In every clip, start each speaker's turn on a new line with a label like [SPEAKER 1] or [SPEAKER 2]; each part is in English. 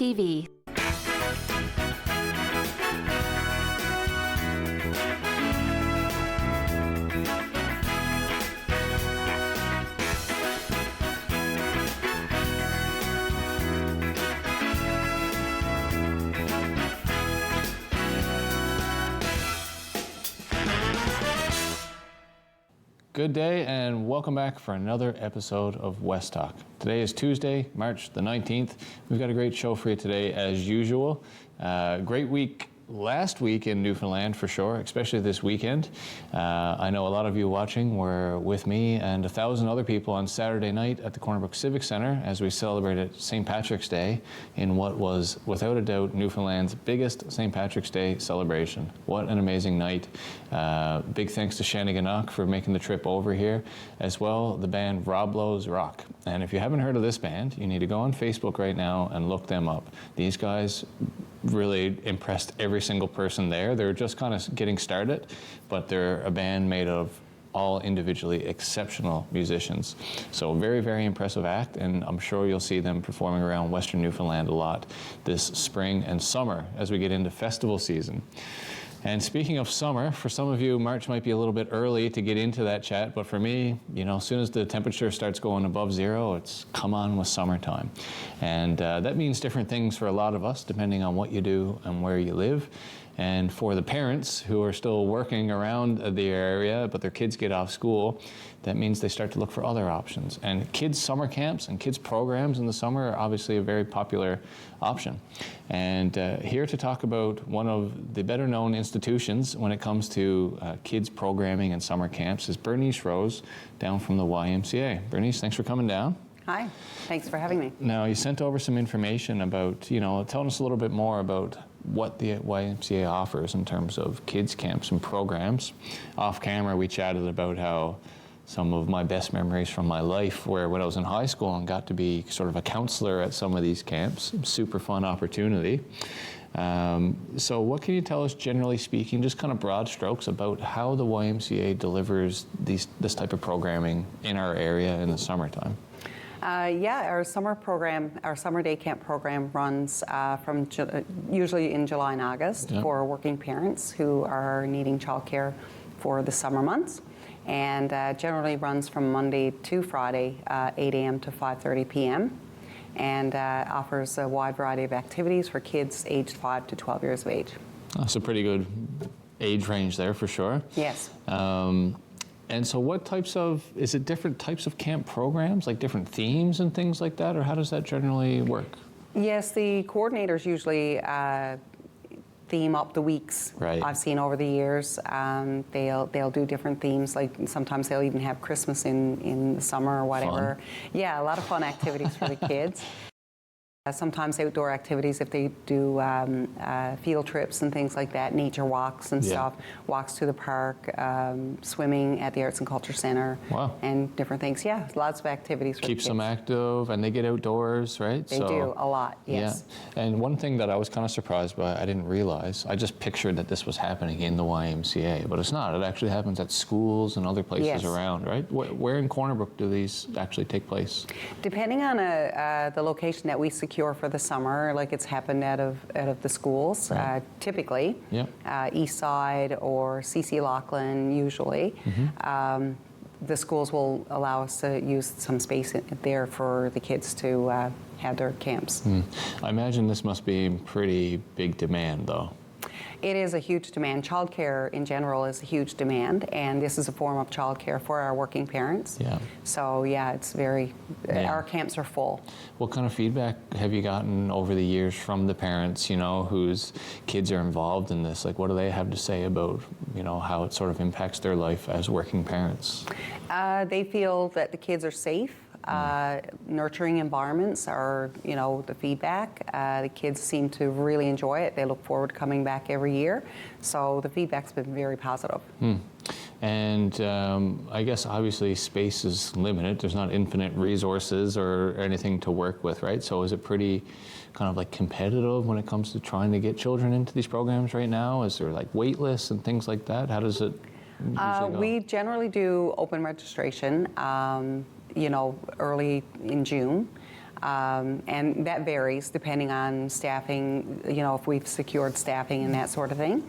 [SPEAKER 1] TV.
[SPEAKER 2] Good day and welcome back for another episode of West Talk. Today is Tuesday, March the 19th. We've got a great show for you today as usual. Great week last week in Newfoundland for sure, especially this weekend. I know a lot of you watching were with me and 1,000 other people on Saturday night at the Corner Brook Civic Centre as we celebrated St. Patrick's Day in what was without a doubt Newfoundland's biggest St. Patrick's Day celebration. What an amazing night. Big thanks to Shannigannock for making the trip over here. As well, the band Rob Lowe's Rock. And if you haven't heard of this band, you need to go on Facebook right now and look them up. These guys really impressed every single person there. They're just kind of getting started, but they're a band made of all individually exceptional musicians. So very, very impressive act, and I'm sure you'll see them performing around Western Newfoundland a lot this spring and summer as we get into festival season. And speaking of summer, for some of you, March might be a little bit early to get into that chat, but for me, you know, as soon as the temperature starts going above zero, it's come on with summertime. And that means different things for a lot of us, depending on what you do and where you live. And for the parents who are still working around the area, but their kids get off school, that means they start to look for other options. And kids' summer camps and kids' programs in the summer are obviously a very popular option. And here to talk about one of the better known institutions when it comes to kids' programming and summer camps is Bernice Rose down from the YMCA. Bernice, thanks for coming down.
[SPEAKER 3] Hi, thanks for having me.
[SPEAKER 2] Now, you sent over some information about, you know, telling us a little bit more about what the YMCA offers in terms of kids' camps and programs. Off camera, we chatted about how some of my best memories from my life were when I was in high school and got to be sort of a counselor at some of these camps. Super fun opportunity. So what can you tell us, generally speaking, just kind of broad strokes about how the YMCA delivers this type of programming in our area in the summertime?
[SPEAKER 3] Yeah, our summer day camp program runs from usually in July and August for working parents who are needing childcare for the summer months, and generally runs from Monday to Friday, 8 a.m. to 5:30 p.m. and offers a wide variety of activities for kids aged 5 to 12 years of age.
[SPEAKER 2] That's a pretty good age range there for sure.
[SPEAKER 3] Yes.
[SPEAKER 2] And so what types of, is it different types of camp programs, like different themes and things like that, or how does that generally work?
[SPEAKER 3] Yes, the coordinators usually theme up the weeks.
[SPEAKER 2] Right.
[SPEAKER 3] I've seen over the years. They'll do different themes, like sometimes they'll even have Christmas in the summer or whatever.
[SPEAKER 2] Fun.
[SPEAKER 3] Yeah, a lot of fun activities for the kids. Sometimes outdoor activities if they do field trips and things like that, nature walks and stuff, walks to the park, swimming at the Arts and Culture Centre, and different things. Yeah, lots of activities for
[SPEAKER 2] Keeps
[SPEAKER 3] the kids.
[SPEAKER 2] them active, and they get outdoors, right?
[SPEAKER 3] They do, a lot, yes.
[SPEAKER 2] Yeah, and one thing that I was kind of surprised by, I didn't realize, I just pictured that this was happening in the YMCA, but it's not. It actually happens at schools and other places around, right? Where in Corner Brook do these actually take place?
[SPEAKER 3] Depending on the location that we secure for the summer, like it's happened out of the schools, typically, East Side or CC Laughlin usually. The schools will allow us to use some space there for the kids to have their camps.
[SPEAKER 2] I imagine this must be in pretty big demand though.
[SPEAKER 3] It is a huge demand. Childcare in general is a huge demand, and this is a form of childcare for our working parents.
[SPEAKER 2] Yeah.
[SPEAKER 3] So yeah, it's very, our camps are full.
[SPEAKER 2] What kind of feedback have you gotten over the years from the parents, you know, whose kids are involved in this? Like, what do they have to say about, you know, how it sort of impacts their life as working parents?
[SPEAKER 3] They feel that the kids are safe. Nurturing environments are, you know, the feedback. The kids seem to really enjoy it. They look forward to coming back every year. So the feedback's been very positive.
[SPEAKER 2] And I guess obviously space is limited. There's not infinite resources or anything to work with, right? So is it pretty kind of like competitive when it comes to trying to get children into these programs right now? Is there like wait lists and things like that? How does it usually go?
[SPEAKER 3] We generally do open registration, you know, early in June. And that varies depending on staffing, if we've secured staffing and that sort of thing.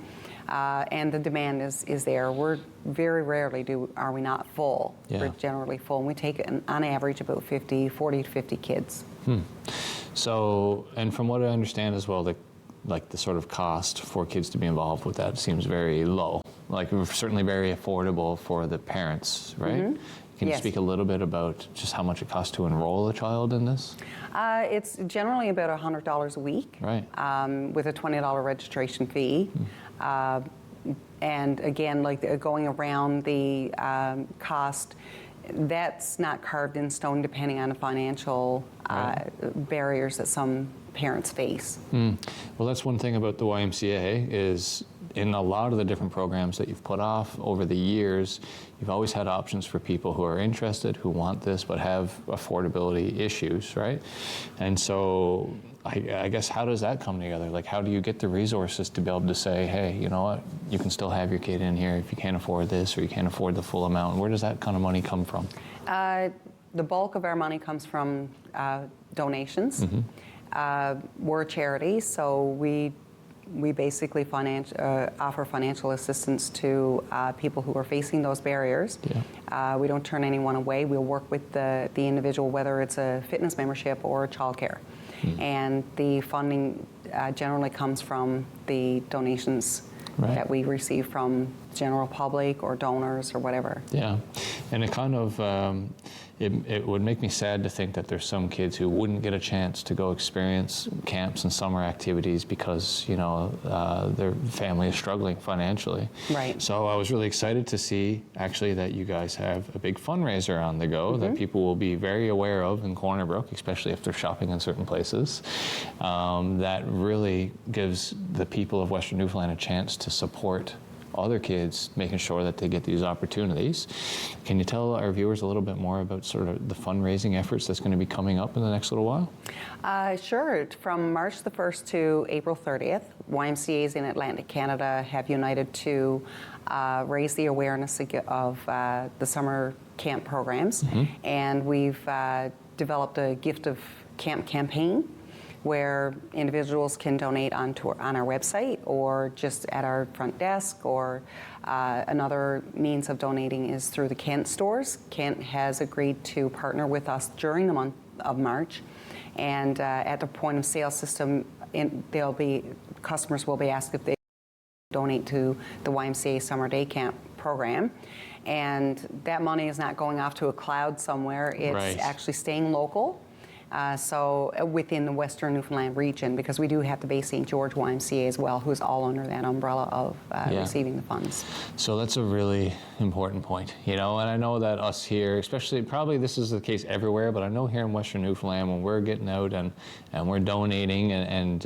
[SPEAKER 3] And the demand is there. We're very rarely are we not full.
[SPEAKER 2] Yeah.
[SPEAKER 3] We're generally full. And we take, on average, about 40 to 50 kids.
[SPEAKER 2] So, and from what I understand as well, the sort of cost for kids to be involved with that seems very low. Like certainly very affordable for the parents, right?
[SPEAKER 3] Mm-hmm.
[SPEAKER 2] Can you
[SPEAKER 3] Yes.
[SPEAKER 2] speak a little bit about just how much it costs to enroll a child in this?
[SPEAKER 3] It's generally about $100 a week,
[SPEAKER 2] Right.
[SPEAKER 3] With a $20 registration fee. And again, like going around the cost, that's not carved in stone depending on the financial barriers that some parents face.
[SPEAKER 2] Well, that's one thing about the YMCA is in a lot of the different programs that you've put off over the years, you've always had options for people who are interested, who want this, but have affordability issues, right? And so I guess how does that come together? Like how do you get the resources to be able to say, hey, you know what, you can still have your kid in here if you can't afford this or you can't afford the full amount. Where does that kind of money come from?
[SPEAKER 3] The bulk of our money comes from donations. We're a charity, so we basically offer financial assistance to people who are facing those barriers.
[SPEAKER 2] Yeah.
[SPEAKER 3] We don't turn anyone away. We'll work with the individual, whether it's a fitness membership or childcare. And the funding generally comes from the donations that we receive from general public or donors or whatever.
[SPEAKER 2] Yeah, and it kind of, it would make me sad to think that there's some kids who wouldn't get a chance to go experience camps and summer activities because, their family is struggling financially.
[SPEAKER 3] Right.
[SPEAKER 2] So I was really excited to see actually that you guys have a big fundraiser on the go that people will be very aware of in Corner Brook, especially if they're shopping in certain places. That really gives the people of Western Newfoundland a chance to support other kids, making sure that they get these opportunities. Can you tell our viewers a little bit more about sort of the fundraising efforts that's going to be coming up in the next little while?
[SPEAKER 3] Sure. From March the 1st to April 30th, YMCAs in Atlantic Canada have united to raise the awareness of the summer camp programs. And we've developed a gift of camp campaign where individuals can donate on our website or just at our front desk, or another means of donating is through the Kent stores. Kent has agreed to partner with us during the month of March, and at the point of sale system, customers will be asked if they donate to the YMCA Summer Day Camp program. And that money is not going off to a cloud somewhere, it's actually staying local. So within the Western Newfoundland region, because we do have the Bay St. George YMCA as well, who's all under that umbrella of receiving the funds.
[SPEAKER 2] So that's a really important point, and I know that us here, especially, probably this is the case everywhere, but I know here in Western Newfoundland, when we're getting out and we're donating and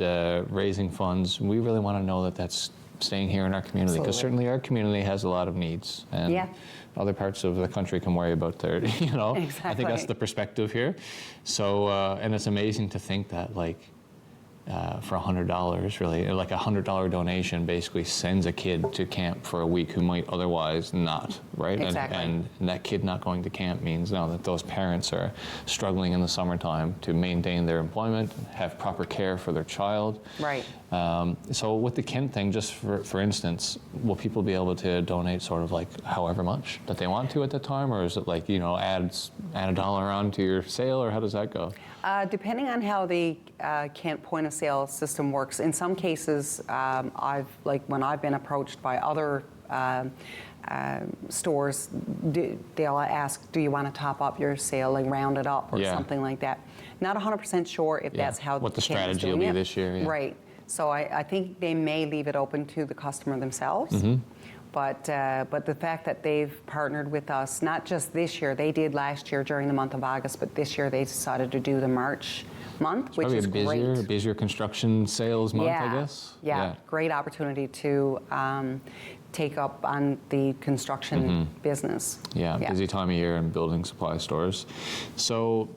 [SPEAKER 2] raising funds, we really want to know that that's staying here in our community, because certainly our community has a lot of needs. And other parts of the country can worry about their,
[SPEAKER 3] Exactly.
[SPEAKER 2] I think that's the perspective here. So, and it's amazing to think that for $100, really, like $100 donation basically sends a kid to camp for a week who might otherwise not, right?
[SPEAKER 3] Exactly.
[SPEAKER 2] And that kid not going to camp means now that those parents are struggling in the summertime to maintain their employment, have proper care for their child.
[SPEAKER 3] Right.
[SPEAKER 2] So with the Kent thing, just for instance, will people be able to donate sort of like however much that they want to at the time, or is it like, add $1 onto your sale, or how does that go?
[SPEAKER 3] Depending on how the Kent point of sale system works, in some cases, when I've been approached by other stores, they'll ask, do you want to top up your sale, like round it up or something like that. Not 100% sure if that's how
[SPEAKER 2] what the
[SPEAKER 3] Kent is
[SPEAKER 2] strategy will
[SPEAKER 3] doing
[SPEAKER 2] be
[SPEAKER 3] it.
[SPEAKER 2] this year. Yeah.
[SPEAKER 3] Right. So I think they may leave it open to the customer themselves. But the fact that they've partnered with us, not just this year, they did last year during the month of August, but this year they decided to do the March month, which is great.
[SPEAKER 2] A busier construction sales month, I guess?
[SPEAKER 3] Yeah, great opportunity to take up on the construction business.
[SPEAKER 2] Yeah, busy time of year in building supply stores. So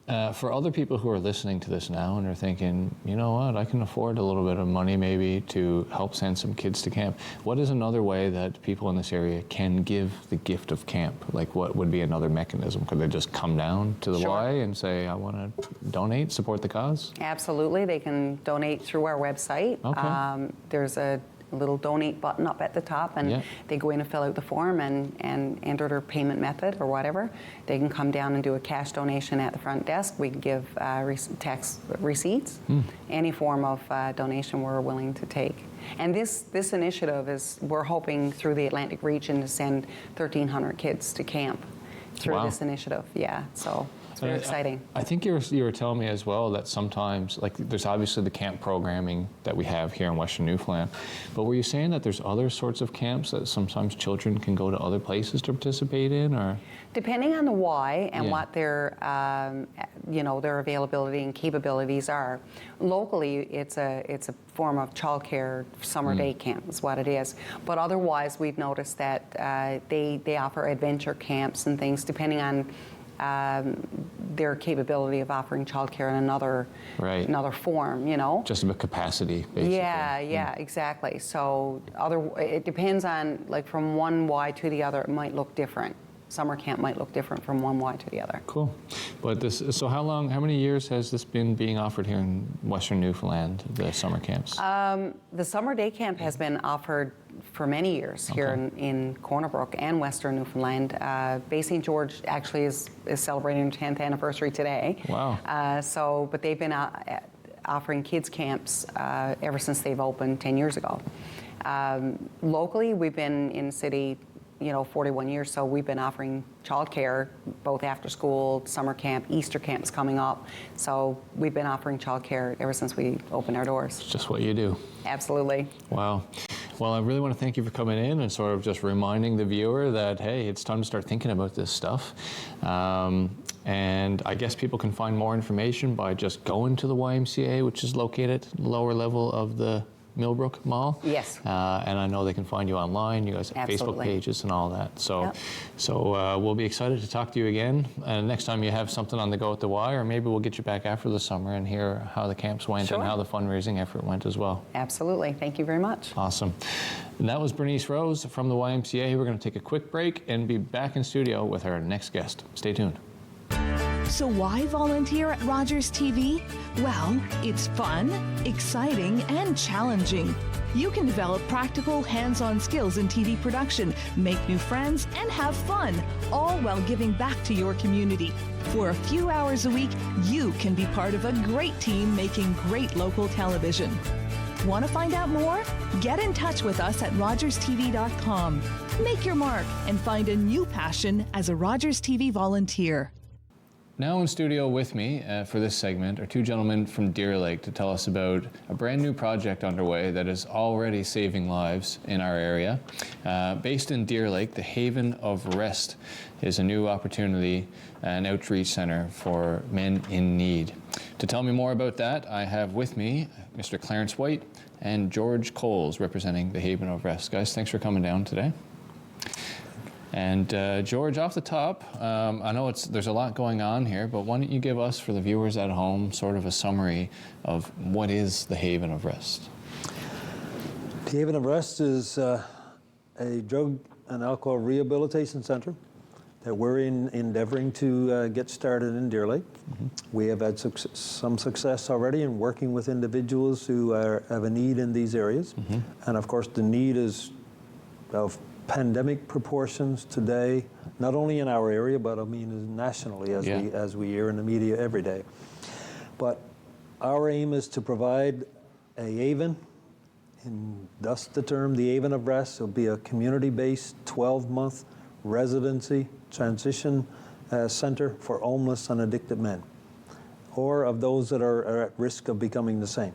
[SPEAKER 2] For other people who are listening to this now and are thinking, you know what, I can afford a little bit of money maybe to help send some kids to camp. What is another way that people in this area can give the gift of camp? Like, what would be another mechanism? Could they just come down to the
[SPEAKER 3] Sure.
[SPEAKER 2] Y and say, I want to donate, support the cause?
[SPEAKER 3] Absolutely. They can donate through our website.
[SPEAKER 2] Okay.
[SPEAKER 3] There's a little donate button up at the top, and
[SPEAKER 2] Yeah.
[SPEAKER 3] they go in and fill out the form and enter their payment method or whatever. They can come down and do a cash donation at the front desk. We can give tax receipts. Any form of donation we're willing to take. And this initiative is, we're hoping through the Atlantic region to send 1,300 kids to camp through
[SPEAKER 2] Wow.
[SPEAKER 3] this initiative. Yeah, so it's very exciting.
[SPEAKER 2] I think you were telling me as well that sometimes, like, there's obviously the camp programming that we have here in Western Newfoundland, but were you saying that there's other sorts of camps that sometimes children can go to other places to participate in, or?
[SPEAKER 3] Depending on the why and
[SPEAKER 2] Yeah.
[SPEAKER 3] what their, their availability and capabilities are, locally it's a form of childcare summer day camp is what it is. But otherwise, we've noticed that they offer adventure camps and things depending on their capability of offering childcare in another form,
[SPEAKER 2] Just about capacity, basically.
[SPEAKER 3] Yeah, exactly. So it depends on, like, from one Y to the other, it might look different. Summer camp might look different from one Y to the other.
[SPEAKER 2] Cool. But so how many years has this been being offered here in Western Newfoundland, the summer camps?
[SPEAKER 3] The summer day camp has been offered for many years here in Corner Brook and Western Newfoundland. Bay St. George actually is celebrating their 10th anniversary today.
[SPEAKER 2] Wow.
[SPEAKER 3] But they've been offering kids camps ever since they've opened 10 years ago. Locally, we've been in the city 41 years, so we've been offering childcare, both after school, summer camp, Easter camps coming up. So we've been offering childcare ever since we opened our doors.
[SPEAKER 2] It's just what you do.
[SPEAKER 3] Absolutely.
[SPEAKER 2] Wow. Well, I really want to thank you for coming in and sort of just reminding the viewer that, hey, it's time to start thinking about this stuff. And I guess people can find more information by just going to the YMCA, which is located lower level of the Millbrook Mall.
[SPEAKER 3] Yes.
[SPEAKER 2] And I know they can find you online. You guys have
[SPEAKER 3] Absolutely.
[SPEAKER 2] Facebook pages and all that. So,
[SPEAKER 3] Yep.
[SPEAKER 2] We'll be excited to talk to you again. Next time you have something on the go at the Y, or maybe we'll get you back after the summer and hear how the camps went
[SPEAKER 3] Sure.
[SPEAKER 2] and how the fundraising effort went as well.
[SPEAKER 3] Absolutely. Thank you very much.
[SPEAKER 2] Awesome. And that was Bernice Rose from the YMCA. We're going to take a quick break and be back in studio with our next guest. Stay tuned.
[SPEAKER 1] So why volunteer at Rogers TV? Well, it's fun, exciting, and challenging. You can develop practical, hands-on skills in TV production, make new friends, and have fun, all while giving back to your community. For a few hours a week, you can be part of a great team making great local television. Want to find out more? Get in touch with us at rogerstv.com. Make your mark and find a new passion as a Rogers TV volunteer.
[SPEAKER 2] Now in studio with me for this segment are two gentlemen from Deer Lake to tell us about a brand new project underway that is already saving lives in our area. Based in Deer Lake, the Haven of Rest is a new opportunity and outreach center for men in need. To tell me more about that, I have with me Mr. Clarence White and George Coles representing the Haven of Rest. Guys, thanks for coming down today. And George, off the top, I know there's a lot going on here, but why don't you give us, for the viewers at home, sort of a summary of what is the Haven of Rest?
[SPEAKER 4] The Haven of Rest is a drug and alcohol rehabilitation center that we're endeavoring to get started in Deer Lake. We have had some success already in working with individuals who have a need in these areas. And of course, the need is of pandemic proportions today, not only in our area, but I mean nationally, as we hear in the media every day. But our aim is to provide a haven, and thus the term, the Haven of Rest. It'll be a community-based 12-month residency transition center for homeless and addicted men, or of those that are at risk of becoming the same.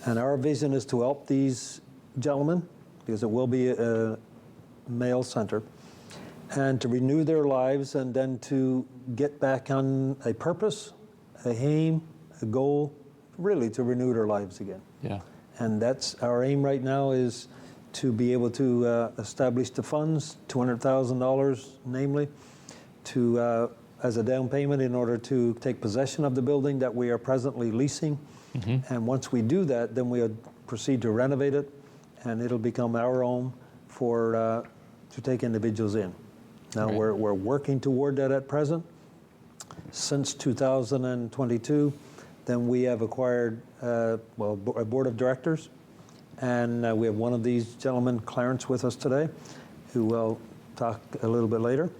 [SPEAKER 4] And our vision is to help these gentlemen, because it will be a male center, and to renew their lives and then to get back on a purpose, a aim, a goal, really to renew their lives again.
[SPEAKER 2] Yeah.
[SPEAKER 4] And that's our aim right now, is to be able to establish the funds, $200,000 namely, to as a down payment in order to take possession of the building that we are presently leasing. And once we do that, then we'll proceed to renovate it, and it'll become our home for to take individuals in. Now we're working toward that at present. Since 2022, then we have acquired a board of directors, and we have one of these gentlemen, Clarence, with us today, who will talk a little bit later.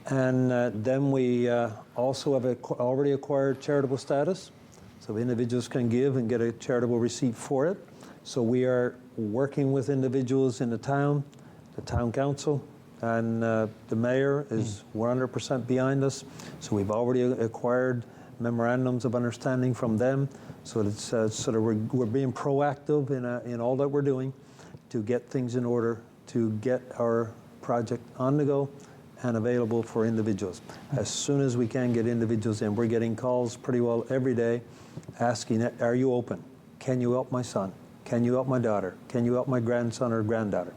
[SPEAKER 4] And then we also have already acquired charitable status, so individuals can give and get a charitable receipt for it. So we are working with individuals in the town council, and the mayor is 100% behind us. So we've already acquired memorandums of understanding from them. So it's sort of we're being proactive in all that we're doing to get things in order, to get our project on the go and available for individuals. As soon as we can get individuals in, we're getting calls pretty well every day asking, are you open? Can you help my son? Can you help my daughter? Can you help my grandson or granddaughter?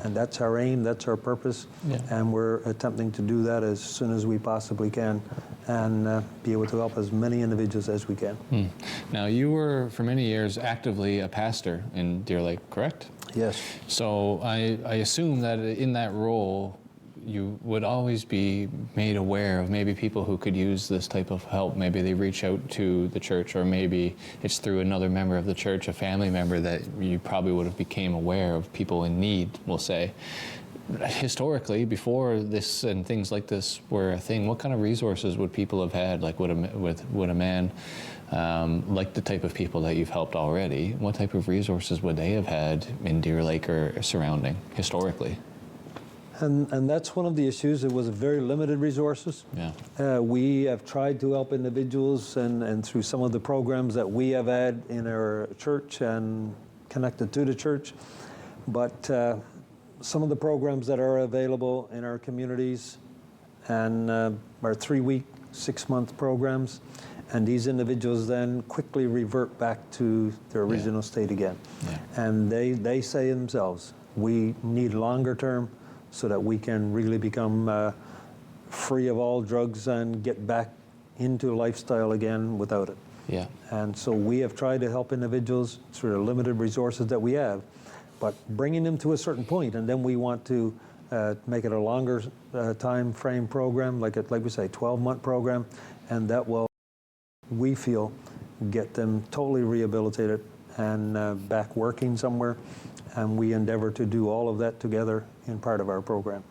[SPEAKER 4] And that's our aim, that's our purpose, and we're attempting to do that as soon as we possibly can and be able to help as many individuals as we can.
[SPEAKER 2] Now, you were, for many years, actively a pastor in Deer Lake, correct?
[SPEAKER 4] Yes.
[SPEAKER 2] So I assume that in that role, you would always be made aware of maybe people who could use this type of help. Maybe they reach out to the church, or maybe it's through another member of the church, a family member, that you probably would have became aware of people in need, we'll say. Historically, before this and things like this were a thing, what kind of resources would people have had? Like would a man like the type of people that you've helped already, what type of resources would they have had in Deer Lake or surrounding historically?
[SPEAKER 4] And that's one of the issues. It was very limited resources.
[SPEAKER 2] Yeah.
[SPEAKER 4] We have tried to help individuals, and through some of the programs that we have had in our church and connected to the church. But some of the programs that are available in our communities and our 3-week, 6-month programs, and these individuals then quickly revert back to their original state again.
[SPEAKER 2] Yeah.
[SPEAKER 4] And they say themselves, we need longer term so that we can really become free of all drugs and get back into lifestyle again without it.
[SPEAKER 2] Yeah.
[SPEAKER 4] And so we have tried to help individuals through the limited resources that we have, but bringing them to a certain point, and then we want to make it a longer time frame program, like we say, 12-month program, and that will, we feel, get them totally rehabilitated and back working somewhere. And we endeavor to do all of that together in part of our program.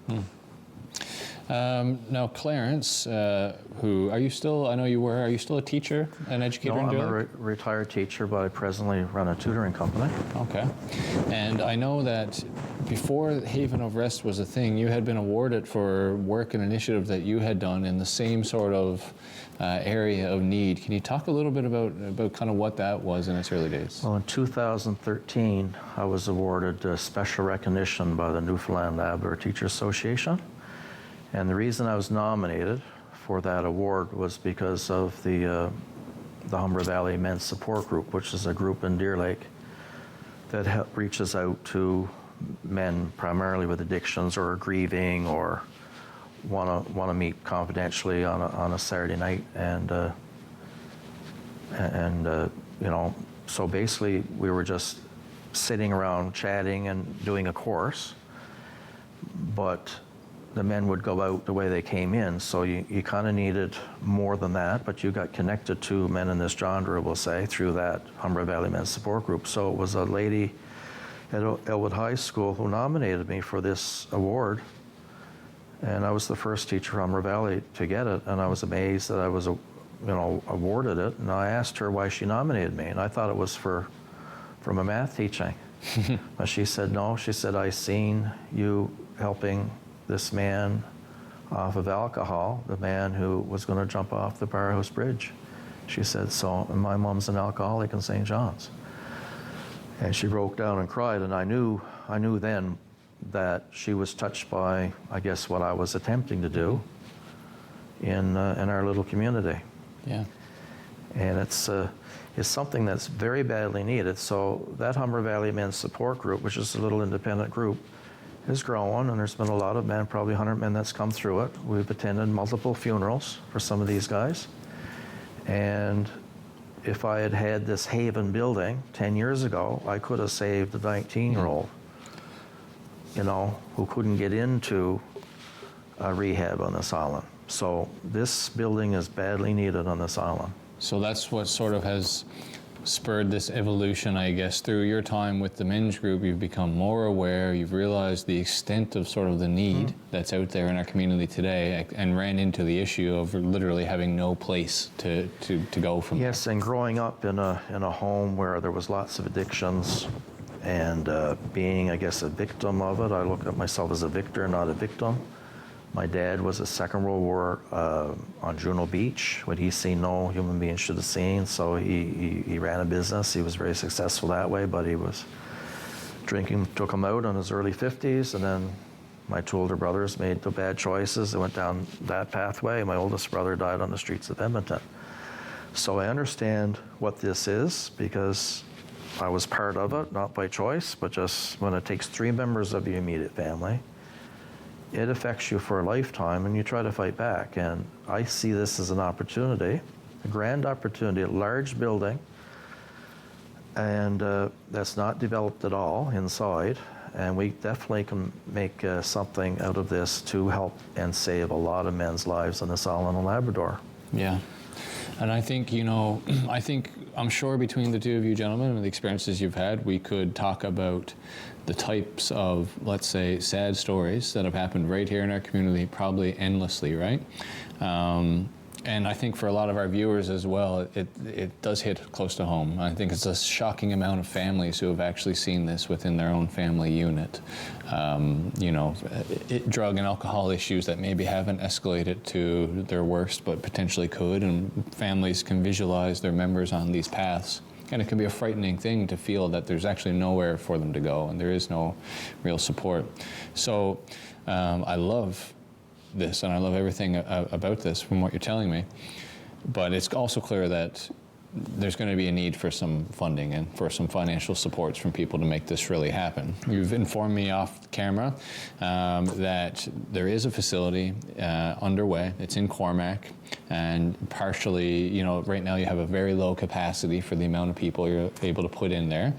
[SPEAKER 2] Now, Clarence, who are you still? I know you were. Are you still a teacher, an educator in Deer Lake?
[SPEAKER 5] I'm a retired teacher, but I presently run a tutoring company.
[SPEAKER 2] Okay. And I know that before Haven of Rest was a thing, you had been awarded for work and initiative that you had done in the same sort of area of need. Can you talk a little bit about kind of what that was in its early days?
[SPEAKER 5] Well, in 2013, I was awarded special recognition by the Newfoundland Labrador Teachers Association. And the reason I was nominated for that award was because of the Humber Valley Men's Support Group, which is a group in Deer Lake that reaches out to men primarily with addictions or grieving or want to meet confidentially on a Saturday night, and you know, so basically we were just sitting around chatting and doing a course, but the men would go out the way they came in, so you kind of needed more than that, but you got connected to men in this genre, we'll say, through that Humber Valley Men's Support Group. So it was a lady at Elwood High School who nominated me for this award, and I was the first teacher from Humber Valley to get it, and I was amazed that I was, awarded it, and I asked her why she nominated me, and I thought it was for my math teaching. But she said, no, she said, I seen you helping this man off of alcohol, the man who was going to jump off the Barhouse Bridge. She said, so my mom's an alcoholic in St. John's. And she broke down and cried, and I knew then that she was touched by, I guess, what I was attempting to do in our little community.
[SPEAKER 2] Yeah.
[SPEAKER 5] And it's something that's very badly needed. So that Humber Valley Men's Support Group, which is a little independent group, is growing, and there's been a lot of men, probably 100 men that's come through it. We've attended multiple funerals for some of these guys. And if I had had this Haven building 10 years ago, I could have saved a 19-year-old, you know, who couldn't get into a rehab on this island. So this building is badly needed on this island.
[SPEAKER 2] So that's what sort of has spurred this evolution, I guess. Through your time with the men's group, you've become more aware, you've realized the extent of sort of the need that's out there in our community today, and ran into the issue of literally having no place to go from.
[SPEAKER 5] Yes, and growing up in a home where there was lots of addictions, and being, I guess, a victim of it. I look at myself as a victor, not a victim. My dad was a Second World War on Juno Beach, what he's seen no human being should have seen. So he ran a business. He was very successful that way, but he was drinking, took him out in his early 50s. And then my two older brothers made the bad choices. They went down that pathway. My oldest brother died on the streets of Edmonton. So I understand what this is because I was part of it, not by choice, but just when it takes 3 members of your immediate family, it affects you for a lifetime, and you try to fight back. And I see this as an opportunity, a grand opportunity, a large building, and that's not developed at all inside. And we definitely can make something out of this to help and save a lot of men's lives on this island of Labrador.
[SPEAKER 2] Yeah. And I think, you know, I'm sure between the two of you gentlemen and the experiences you've had, we could talk about the types of, let's say, sad stories that have happened right here in our community, probably endlessly, right? And I think for a lot of our viewers as well, it does hit close to home. I think it's a shocking amount of families who have actually seen this within their own family unit. You know, drug and alcohol issues that maybe haven't escalated to their worst, but potentially could, and families can visualize their members on these paths. And it can be a frightening thing to feel that there's actually nowhere for them to go, and there is no real support. So I love this, and I love everything about this from what you're telling me. But it's also clear that there's going to be a need for some funding and for some financial supports from people to make this really happen. You've informed me off camera that there is a facility underway. It's in Cormac, and partially, you know, right now you have a very low capacity for the amount of people you're able to put in there.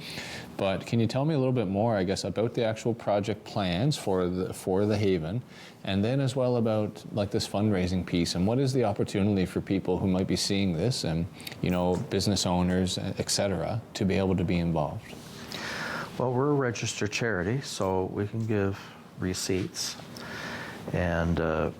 [SPEAKER 2] But can you tell me a little bit more, I guess, about the actual project plans for the Haven, and then as well about like this fundraising piece, and what is the opportunity for people who might be seeing this, and, you know, business owners, et cetera, to be able to be involved?
[SPEAKER 5] Well, we're a registered charity, so we can give receipts, and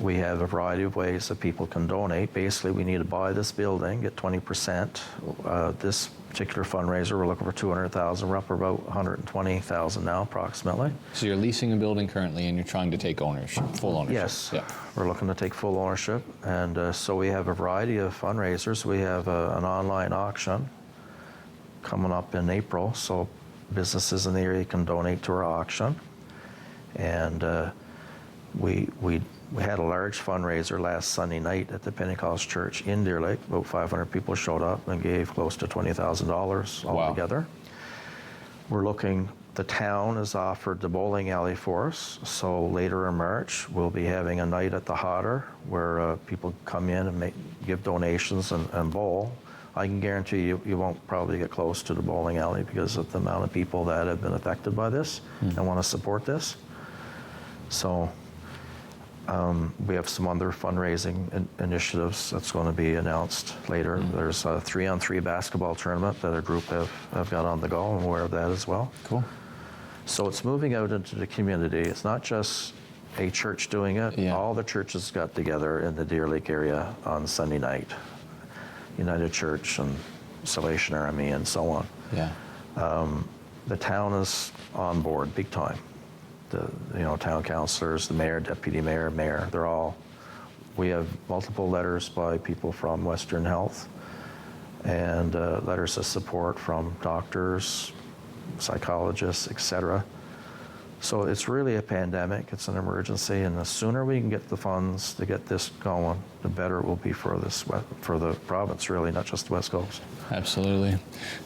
[SPEAKER 5] we have a variety of ways that people can donate. Basically, we need to buy this building, get 20%. This particular fundraiser, we're looking for $200,000. We're up for about $120,000 now, approximately.
[SPEAKER 2] So you're leasing a building currently, and you're trying to take ownership, full ownership.
[SPEAKER 5] Yes,
[SPEAKER 2] yeah.
[SPEAKER 5] We're looking to take full ownership, and so we have a variety of fundraisers. We have an online auction coming up in April, so businesses in the area can donate to our auction. And we had a large fundraiser last Sunday night at the Pentecost Church in Deer Lake. About 500 people showed up and gave close to $20,000 altogether. We're looking, the town has offered the bowling alley for us, so later in March we'll be having a night at the Hodder where people come in and give donations and bowl. I can guarantee you won't probably get close to the bowling alley because of the amount of people that have been affected by this and want to support this. So we have some other fundraising initiatives that's going to be announced later. There's a 3-on-3 basketball tournament that our group have got on the go. I'm aware of that as well.
[SPEAKER 2] Cool.
[SPEAKER 5] So it's moving out into the community. It's not just a church doing it.
[SPEAKER 2] Yeah.
[SPEAKER 5] All the churches got together in the Deer Lake area on Sunday night. United Church and Salvation Army and so on.
[SPEAKER 2] Yeah.
[SPEAKER 5] The town is on board big time. The town councilors, the mayor, deputy mayor, they're all. We have multiple letters by people from Western Health and letters of support from doctors, psychologists, etc. So it's really a pandemic, it's an emergency, and the sooner we can get the funds to get this going, the better it will be for the province, really, not just the West Coast.
[SPEAKER 2] Absolutely.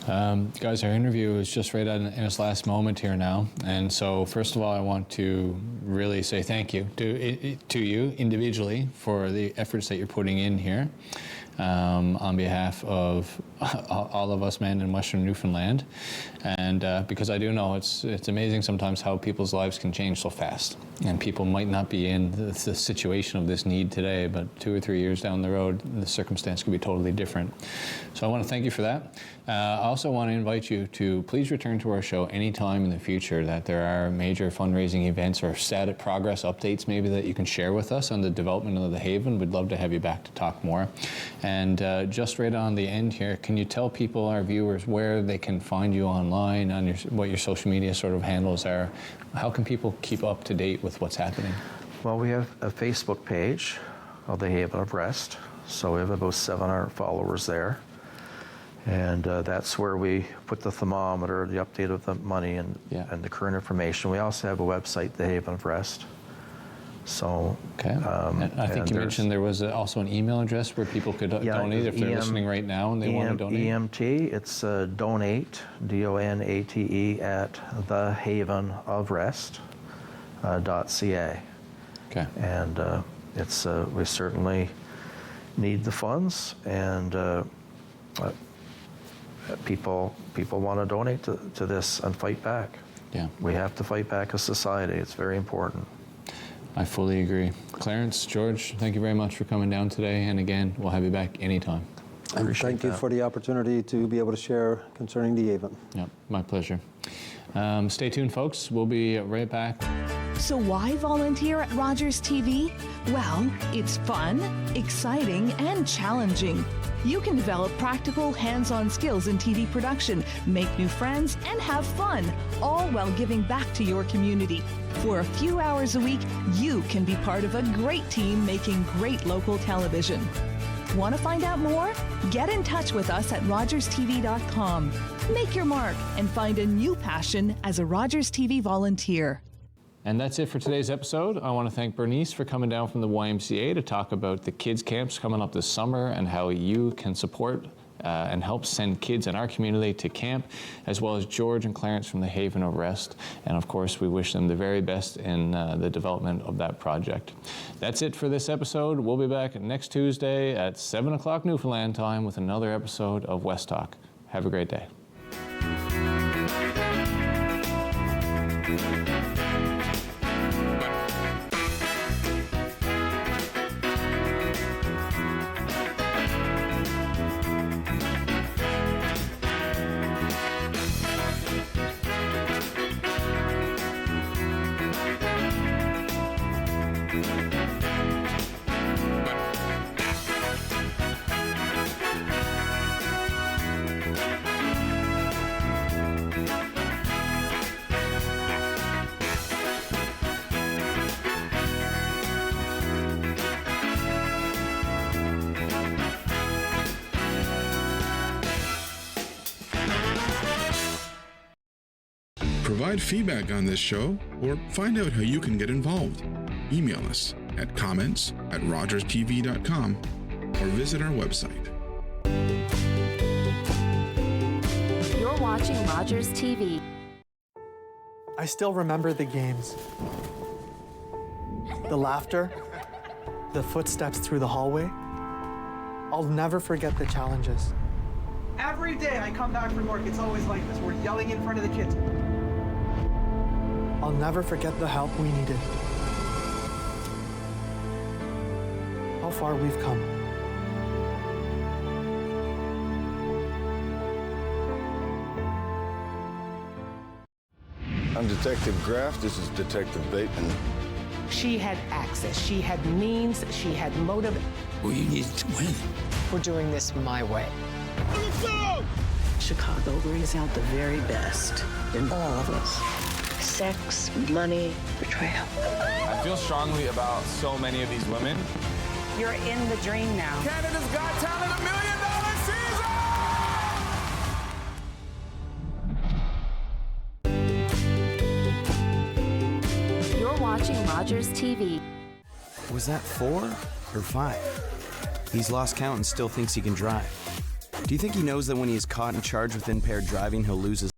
[SPEAKER 2] Guys, our interview is just right in its last moment here now. And so first of all, I want to really say thank you to you individually for the efforts that you're putting in here on behalf of all of us men in Western Newfoundland. And because I do know it's amazing sometimes how people's lives can change so fast. And people might not be in the situation of this need today, but 2 or 3 years down the road, the circumstance could be totally different. So I want to thank you for that. I also want to invite you to please return to our show anytime in the future that there are major fundraising events or status progress updates maybe that you can share with us on the development of the Haven. We'd love to have you back to talk more. And just right on the end here, can you tell people, our viewers, where they can find you online, on what your social media sort of handles are? How can people keep up to date with what's happening?
[SPEAKER 5] Well, we have a Facebook page of the Haven of Rest. So we have about 700 followers there. And that's where we put the thermometer, the update of the money, and the current information. We also have a website, the Haven of Rest. So,
[SPEAKER 2] okay. And I think you mentioned there was also an email address where people could donate if they're listening right now and they want to donate.
[SPEAKER 5] EMT, it's donate, DONATE, at thehavenofrest.ca.
[SPEAKER 2] Okay.
[SPEAKER 5] And we certainly need the funds, and people want to donate to this and fight back.
[SPEAKER 2] Yeah.
[SPEAKER 5] We have to fight back as society. It's very important.
[SPEAKER 2] I fully agree. Clarence, George, thank you very much for coming down today. And again, we'll have you back anytime.
[SPEAKER 4] And thank you for the opportunity to be able to share concerning the Haven.
[SPEAKER 2] Yeah, my pleasure. Stay tuned, folks. We'll be right back.
[SPEAKER 1] So why volunteer at Rogers TV? Well, it's fun, exciting, and challenging. You can develop practical, hands-on skills in TV production, make new friends, and have fun, all while giving back to your community. For a few hours a week, you can be part of a great team making great local television. Want to find out more? Get in touch with us at rogerstv.com. Make your mark and find a new passion as a Rogers TV volunteer.
[SPEAKER 2] And that's it for today's episode. I want to thank Bernice for coming down from the YMCA to talk about the kids camps coming up this summer and how you can support and help send kids in our community to camp, as well as George and Clarence from the Haven of Rest. And of course, we wish them the very best in the development of that project. That's it for this episode. We'll be back next Tuesday at 7 o'clock Newfoundland time with another episode of West Talk. Have a great day.
[SPEAKER 6] Provide feedback on this show or find out how you can get involved. Email us at comments@rogerstv.com or visit our website.
[SPEAKER 7] You're watching Rogers TV.
[SPEAKER 8] I still remember the games. The laughter, the footsteps through the hallway. I'll never forget the challenges.
[SPEAKER 9] Every day I come back from work, it's always like this. We're yelling in front of the kids.
[SPEAKER 8] I'll never forget the help we needed. How far we've come.
[SPEAKER 10] I'm Detective Graff. This is Detective Bateman.
[SPEAKER 11] She had access, she had means, she had motive.
[SPEAKER 12] Well, you needed to win.
[SPEAKER 11] We're doing this my way.
[SPEAKER 13] Chicago brings out the very best in all of us. Sex, money, betrayal.
[SPEAKER 14] I feel strongly about so many of these women.
[SPEAKER 3] You're in the dream now.
[SPEAKER 14] Canada's Got Talent, $1 million season!
[SPEAKER 7] watching Rogers TV.
[SPEAKER 12] Was that 4 or 5? He's lost count and still thinks he can drive. Do you think he knows that when he is caught and charged with impaired driving, he'll lose his